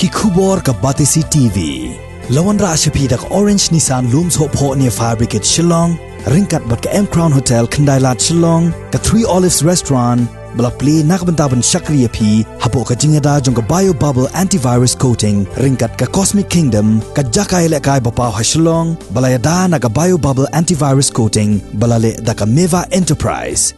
ki khubor ka Batisi TV. Lawan ra ashapi dak Orange Nissan Looms Hope Ho near Fire Brigade Shillong, ringkat bat ka M Crown Hotel Kendailat Shillong, ka Three Olives Restaurant, bala play nakbentaban Shakriya P, hapo ka jingada jong ka Bio Bubble Antivirus Coating, ringkat ka Cosmic Kingdom, ka Jakai Lekai Bapaw ha Shillong, bala yada na ka Bio Bubble Antivirus Coating, bala le da ka Meva Enterprise.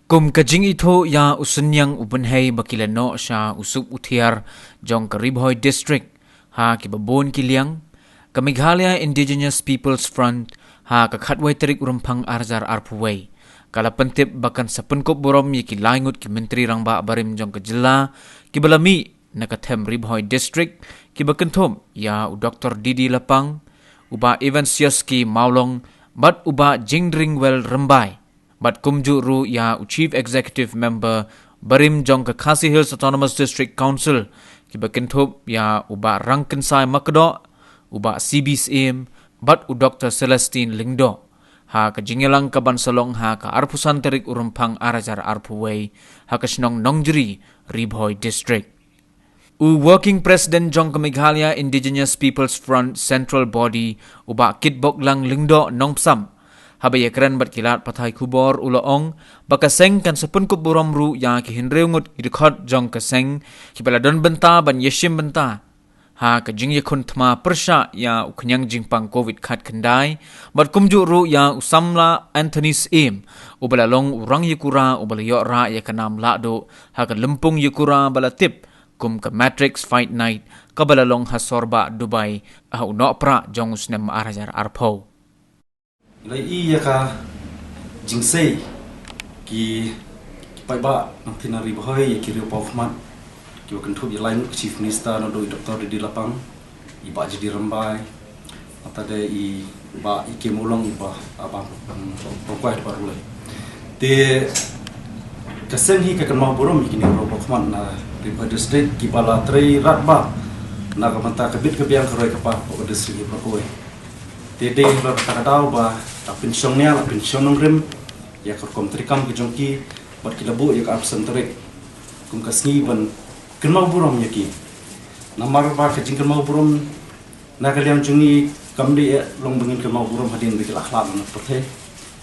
Kum kajing ito ya usunyang ubenhei bakilano siya usup utiar jong ka Bhoi District ha kibabon kiliang ka Meghalaya Indigenous Peoples Front ha ka khatway terik urumpang arzar arpuway kala pentip bakan sa Pynkup Burom ki laingut ki Myntri Rangbah Barim jong ka jilla kibalami nakathem Bhoi District kibakenthom ya u Dr. Didi Lapang uba Evansiuski Maulong bat uba Jingdringwell Rembai Bat kumju ru ya Chief Executive Member Barim jong ka Khasi Hills Autonomous District Council kiba kentop ya uba Rangkensai Makdo uba CBSM bat u Dr. Celestine Lingdo ha ka jingelang ka bansalong ha ka arpusan terik urumpang arajar arpuway ha ka snong nongjri Bhoi District u Working President jong ka Meghalaya Indigenous Peoples Front Central Body uba Kitbok lang Lingdo nongpsam habaya keren bat kilat pathai kubor uloong bakaseng kan sa Pynkup Burom ru ya ki hinreungut idkhot jong kaseng ki baladon benta ban yeshim benta ha ka jing yakun thma persha ya uknyang jingpang covid khat khandai bat kumju ru ya usamla Anthony's aim ubalalong urang yukura ubalayo ra ya kanam lado ha ka lempung yukura balatip kum ka Matrix Fight Night ka balalong hasorba Dubai ha uno pra jong usnem arajar arpo lai iya ka jingsei ki pai ba nang thina Bhoi ya ki riu pokmat ki kan thu bi lain chief minister no do Dr. Didi Lapang i ba jadi Rambai ata de i ba i ke mulong ba apa pokoi ba rule te kasen hi ka kan mau Burom ki ni ro pokmat na Bhoi district ki bala trei Rangbah na ka manta ka bit ka biang ka roi ka pa ko district ba koi te de ba ka dau ba tapin songnya lapin sonong rem ya ka kom trikam ki jongki bat ki labu ya ka absen trek kum kasngi ban kenmau Burom ya ki namar ba ka jing kenmau Burom na ka liam jungi kamdi ya long bengin kenmau Burom hadin bi lakhlan na pothe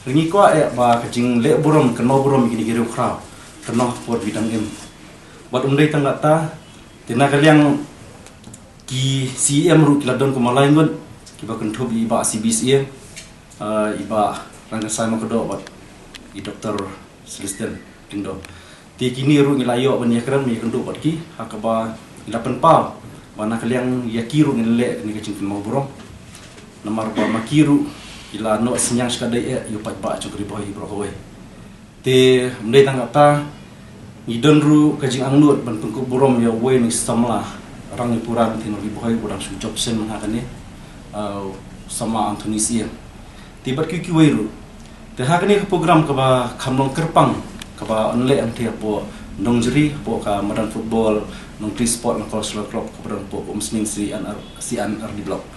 ringi ko ya ba ka jing le Burom kenmau Burom ki ni giru khrau kenah pot bidang em bat umdai tangata tina ka liang ki CM ru ki ladon ko malai ngon ki ba kan thobi ba CBSM iba Rangkensai Makdo bat i Dr. Celestine Lingdo ti kini ru ngilayo ban yakran mi kendo bat ki hakaba ilapan pau bana kaliang yakiru ngile ni kacing mau Burom namar ba makiru ila no sinyang skadai yu pat ba chukri Bhoi Bhoi te mdai tangata idon ru kajing angnut ban Pynkup Burom ya we ni samla rang ipuran tin Bhoi Buram su job sen manakane sama Anthony's aim tibat ki kiwairu te hakni program ka ba khamlong kerpang ka ba onle anti apo nongjri po ka modern football nongtri sport na cultural club ka bran po umsning si an di block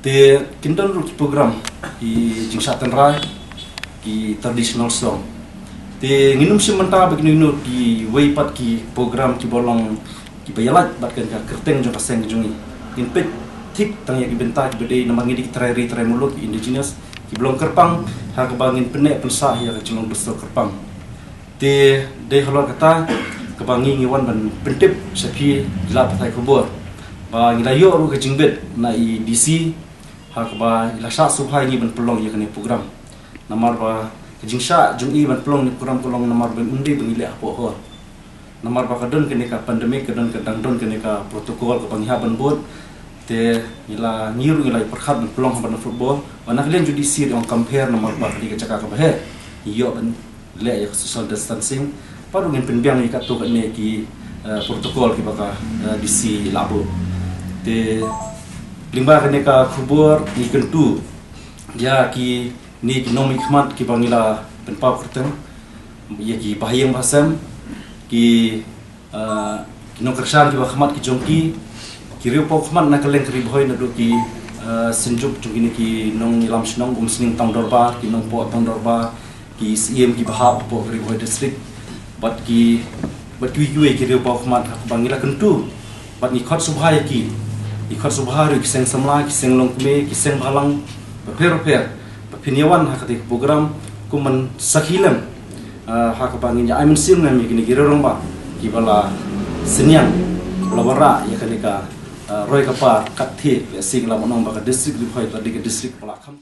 te kindon ru program i jingsatan rai ki traditional song te nginum simanta begini no ki weipat ki program ki bolong ki bayalat batkan ka kerteng jo paseng jungi inpet tik tang ya ki benta ki bede namangi di trai muluk indigenous ki belum kerpang ha kebangin penek pensah ya kecilong besar kerpang te de halor kata kebangi ngiwan ban pentip sepi gila patai kubur ba ngilayo ru kejingbet na i DC ha keba ilasa subhai ni ban pelong ya kene program namar ba kejingsha jungi ban pelong ni program kolong namar ban undi bangile apo ho namar ba kadon kene ka pandemik kadon kadang kene ka protokol kebangi ban bot te ila ngiru ila perkhat pelong ban football anak lian judisi on compare nomor ba di kecaka ka bahe iyo ban le ya social distancing paru ngin penbiang ni katu kan ne ki protokol ki baka disi labo te limba kan ka khubur ni kentu ya ki ni economic khmat ki bangila penpau kerteng ya ki bahayang basam ki kinokrasan ki khmat ki jongki kiriu pok khmat na kaleng kri Bhoi na do ki senjuk jungini ki nong ilam snong umsning tang dorba ki nong po tang dorba ki CM ki bahap po Bhoi district bat ki yue ki riu pok khmat bangila kentu bat ni khot subha ki ikhot subha ri kiseng samla kiseng longkme kiseng balang per piniawan ha kati program kuman sakhilam ha ka pangin ya aimen sim ngam ni giro Rangbah ki bala senyang lawara ya kanika roi ka pa kathi sing la monong ba ka district Bhoi ka district bala kham